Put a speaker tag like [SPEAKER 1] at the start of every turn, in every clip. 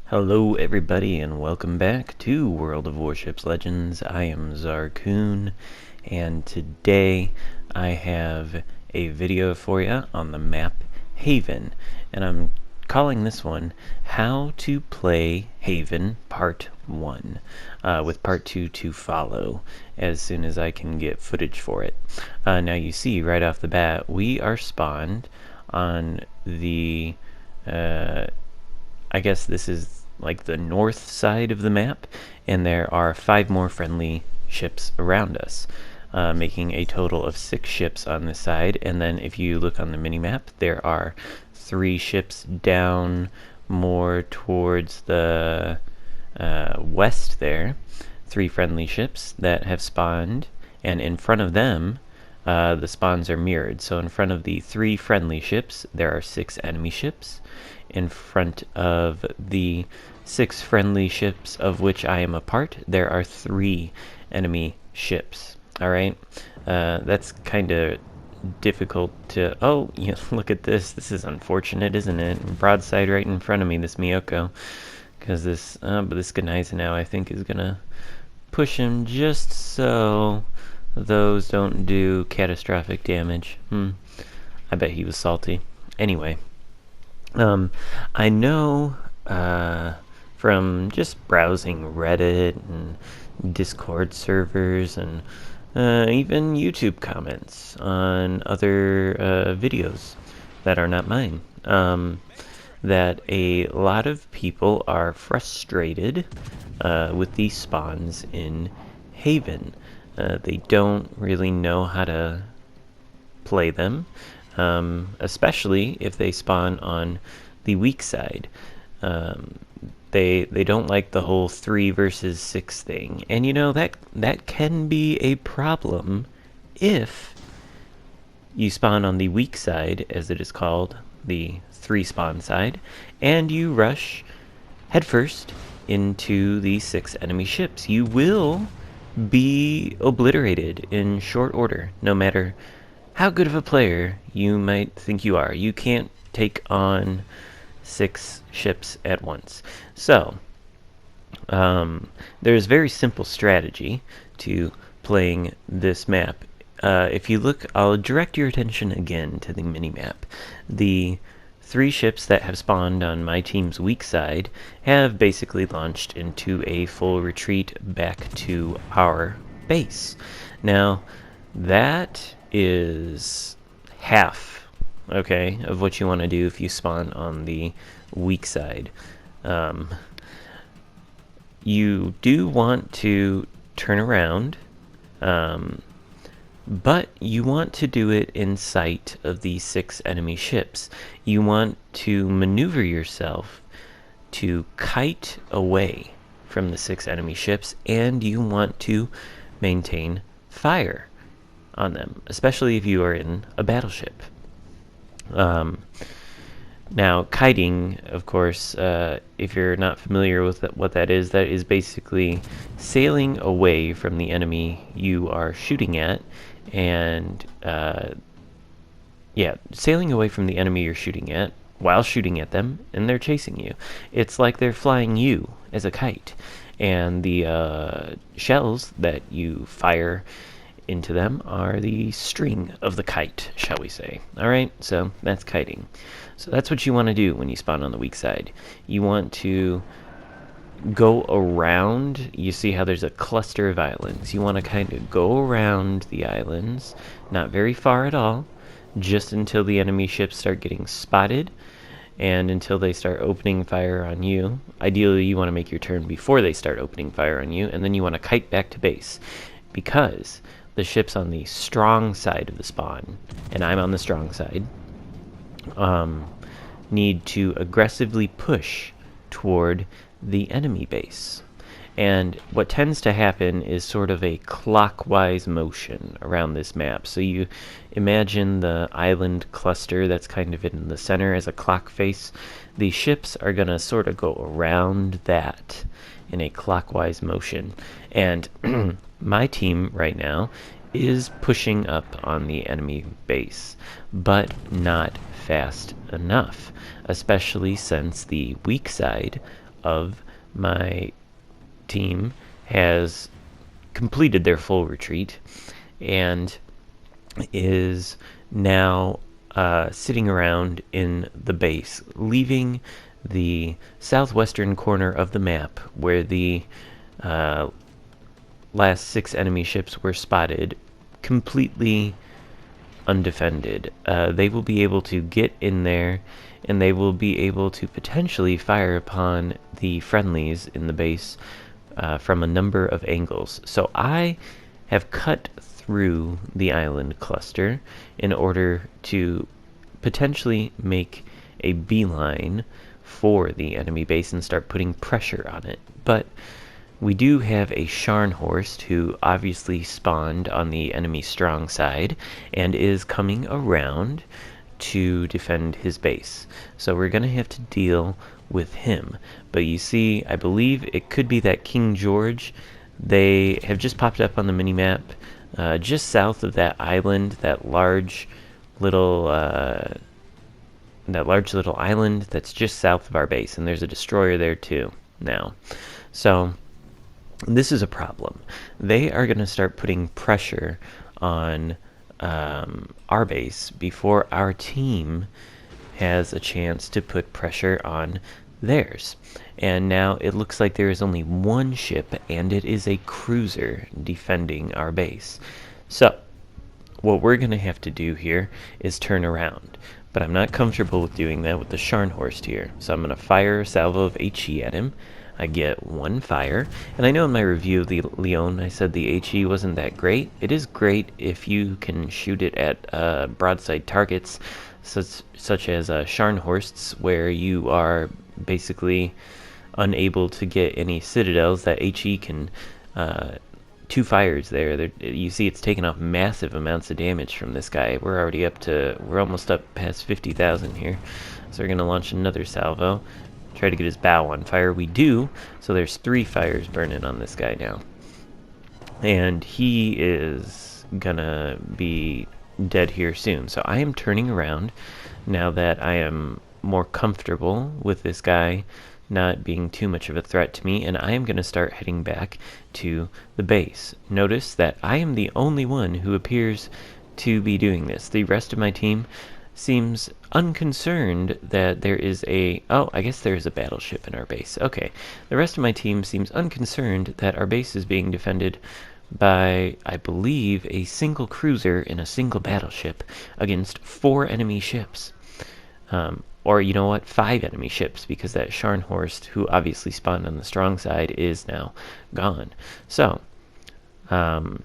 [SPEAKER 1] Hello everybody and welcome back to World of Warships Legends. I am Zarkoon, and today I have a video for you on the map Haven, and I'm calling this one How to Play Haven Part 1, with Part 2 to follow as soon as I can get footage for it. Now you see right off the bat we are spawned on the I guess this is like the north side of the map, and there are 5 more friendly ships around us, making a total of 6 ships on this side. And then if you look on the mini-map, there are 3 ships down more towards the west there, 3 friendly ships that have spawned, and in front of them the spawns are mirrored. So in front of the 3 friendly ships there are 6 enemy ships. In front of the 6 friendly ships of which I am a part, there are 3 enemy ships. Alright, that's kind of difficult to... Oh, yeah, look at this. This is unfortunate, isn't it? Broadside right in front of me, this Miyoko. Because this, but this Gneisenau now I think is gonna push him just so those don't do catastrophic damage. I bet he was salty. Anyway. I know from just browsing Reddit and Discord servers and even YouTube comments on other videos that are not mine, that a lot of people are frustrated with these spawns in Haven. They don't really know how to play them. Especially if they spawn on the weak side. They don't like the whole 3 versus 6 thing, and you know that can be a problem if you spawn on the weak side, as it is called, the 3 spawn side, and you rush headfirst into the 6 enemy ships. You will be obliterated in short order, no matter how good of a player you might think you are. You can't take on 6 ships at once. So, there's a very simple strategy to playing this map. If you look, I'll direct your attention again to the mini-map. The 3 ships that have spawned on my team's weak side have basically launched into a full retreat back to our base. Now, that is half, okay, of what you want to do if you spawn on the weak side. You do want to turn around, but you want to do it in sight of the 6 enemy ships. You want to maneuver yourself to kite away from the 6 enemy ships, and you want to maintain fire on them, especially if you are in a battleship. Now, kiting, of course, if you're not familiar with what that is basically sailing away from the enemy you are shooting at, and sailing away from the enemy you're shooting at while shooting at them, and they're chasing you. It's like they're flying you as a kite, and the shells that you fire into them are the string of the kite, shall we say. Alright, so that's kiting. So that's what you want to do when you spawn on the weak side. You want to go around. You see how there's a cluster of islands. You want to kind of go around the islands, not very far at all, just until the enemy ships start getting spotted, and until they start opening fire on you. Ideally, you want to make your turn before they start opening fire on you, and then you want to kite back to base, because the ships on the strong side of the spawn, and I'm on the strong side, need to aggressively push toward the enemy base. And what tends to happen is sort of a clockwise motion around this map. So you imagine the island cluster that's kind of in the center as a clock face. The ships are going to sort of go around that in a clockwise motion. And my team right now is pushing up on the enemy base, but not fast enough, especially since the weak side of my team has completed their full retreat and is now sitting around in the base, leaving the southwestern corner of the map where the last 6 enemy ships were spotted completely undefended. They will be able to get in there and they will be able to potentially fire upon the friendlies in the base from a number of angles. So I have cut through the island cluster in order to potentially make a beeline for the enemy base and start putting pressure on it. But we do have a Scharnhorst who obviously spawned on the enemy strong side and is coming around to defend his base. So we're going to have to deal with him. But you see, I believe it could be that King George. They have just popped up on the minimap just south of that island, that large little island that's just south of our base, and there's a destroyer there too now. So this is a problem. They are going to start putting pressure on our base before our team has a chance to put pressure on theirs. And now it looks like there is only one ship, and it is a cruiser defending our base. So what we're going to have to do here is turn around. But I'm not comfortable with doing that with the Scharnhorst here. So I'm going to fire a salvo of HE at him. I get 1 fire. And I know in my review of the Leon, I said the HE wasn't that great. It is great if you can shoot it at broadside targets, such as Scharnhorsts, where you are basically unable to get any citadels. That HE can 2 fires there. You see it's taken off massive amounts of damage from this guy. We're almost up past 50,000 here. So we're going to launch another salvo. Try to get his bow on fire. We do. So there's 3 fires burning on this guy now. And he is going to be dead here soon. So I am turning around now that I am more comfortable with this guy not being too much of a threat to me, and I am going to start heading back to the base. Notice that I am the only one who appears to be doing this. The rest of my team seems unconcerned that there is I guess there is a battleship in our base. Okay, the rest of my team seems unconcerned that our base is being defended by, I believe, a single cruiser and a single battleship against 4 enemy ships. Or you know what, 5 enemy ships, because that Scharnhorst, who obviously spawned on the strong side, is now gone. So, the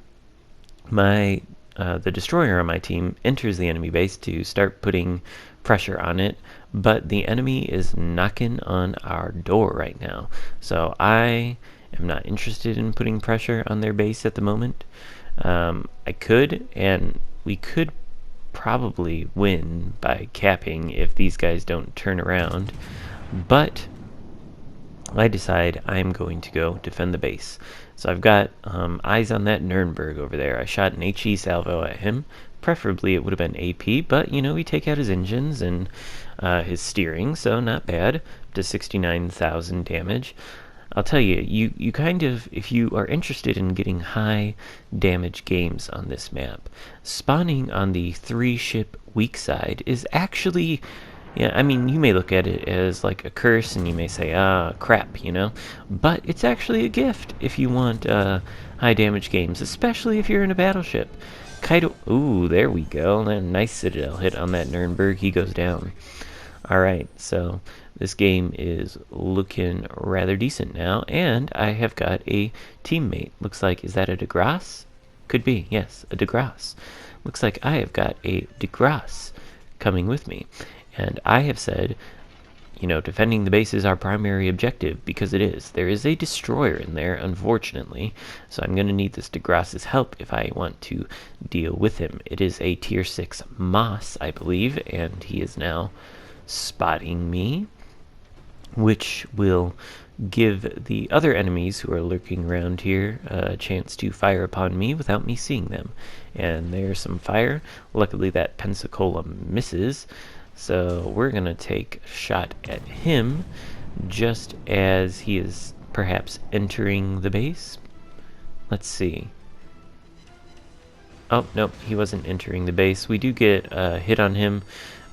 [SPEAKER 1] destroyer on my team enters the enemy base to start putting pressure on it, but the enemy is knocking on our door right now. So I am not interested in putting pressure on their base at the moment. I could, and we could probably win by capping if these guys don't turn around, but I decide I'm going to go defend the base. So I've got eyes on that Nuremberg over there. I shot an HE salvo at him. Preferably it would have been AP, but you know, we take out his engines and his steering, so not bad. Up to 69,000 damage. I'll tell you, you kind of, if you are interested in getting high damage games on this map, spawning on the 3-ship weak side is actually, yeah, I mean, you may look at it as like a curse and you may say, crap, you know, but it's actually a gift if you want high damage games, especially if you're in a battleship. Kaido, ooh, there we go, a nice citadel hit on that Nuremberg, he goes down. Alright, so this game is looking rather decent now, and I have got a teammate. Looks like, is that a de Grasse? Could be, yes, a de Grasse. Looks like I have got a de Grasse coming with me. And I have said, you know, defending the base is our primary objective, because it is. There is a destroyer in there, unfortunately, so I'm going to need this de Grasse's help if I want to deal with him. It is a tier 6 Moss, I believe, and he is now spotting me, which will give the other enemies who are lurking around here a chance to fire upon me without me seeing them. And there's some fire. Luckily that Pensacola misses, so we're gonna take a shot at him. just as he is perhaps entering the base. Let's see. Oh, nope, he wasn't entering the base. We do get a hit on him,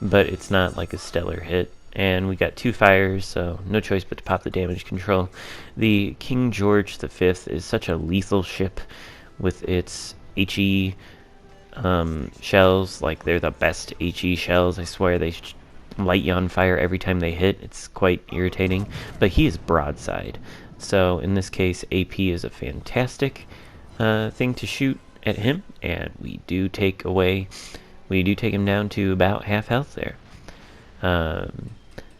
[SPEAKER 1] but it's not like a stellar hit. And we got 2 fires, so no choice but to pop the damage control. The King George V is such a lethal ship with its HE shells. Like, they're the best HE shells. I swear they light you on fire every time they hit. It's quite irritating. But he is broadside. So in this case, AP is a fantastic thing to shoot at him, and we do take him down to about half health there.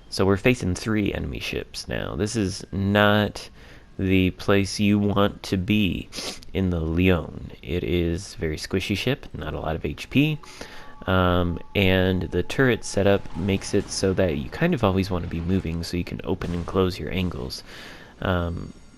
[SPEAKER 1] So we're facing 3 enemy ships now. This is not the place you want to be in the Leon. It is a very squishy ship, not a lot of HP, and the turret setup makes it so that you kind of always want to be moving so you can open and close your angles.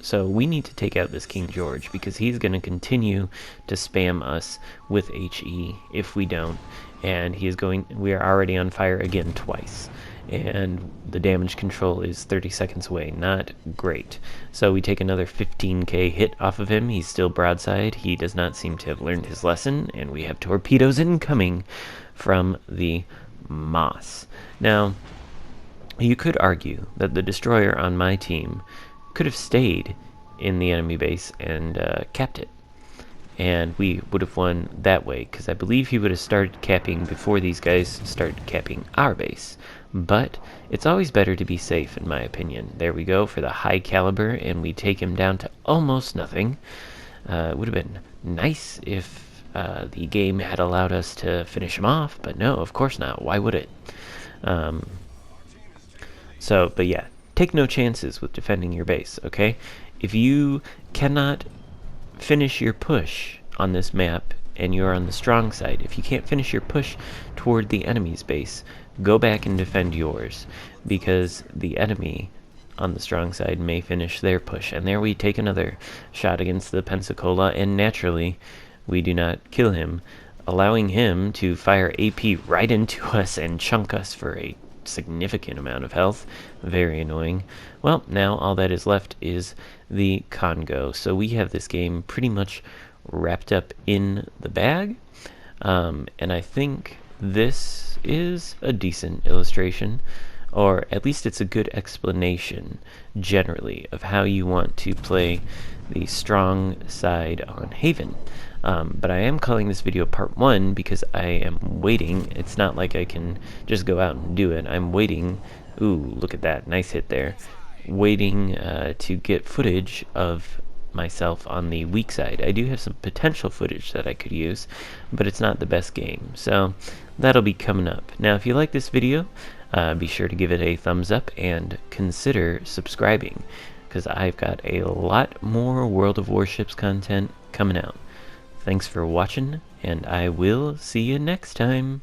[SPEAKER 1] So we need to take out this King George because he's going to continue to spam us with HE if we don't. And we are already on fire again twice. And the damage control is 30 seconds away. Not great. So we take another 15k hit off of him. He's still broadside. He does not seem to have learned his lesson. And we have torpedoes incoming from the Moss. Now, you could argue that the destroyer on my team could have stayed in the enemy base and capped it, and we would have won that way, because I believe he would have started capping before these guys started capping our base. But it's always better to be safe, in my opinion. There we go for the high caliber, and we take him down to almost nothing. It would have been nice if the game had allowed us to finish him off, but no, of course not. Why would it? But yeah, take no chances with defending your base, okay? If you cannot finish your push on this map and you're on the strong side, if you can't finish your push toward the enemy's base, go back and defend yours, because the enemy on the strong side may finish their push. And there we take another shot against the Pensacola, and naturally we do not kill him, allowing him to fire AP right into us and chunk us for a significant amount of health. Very annoying. Well, now all that is left is the Congo. So we have this game pretty much wrapped up in the bag. And I think this is a decent illustration, or at least it's a good explanation generally of how you want to play the strong side on Haven. But I am calling this video part 1 because I am waiting. It's not like I can just go out and do it. I'm waiting. Ooh, look at that. Nice hit there. Waiting to get footage of myself on the weak side. I do have some potential footage that I could use, but it's not the best game. So that'll be coming up. Now, if you like this video, be sure to give it a thumbs up and consider subscribing, because I've got a lot more World of Warships content coming out. Thanks for watching, and I will see you next time.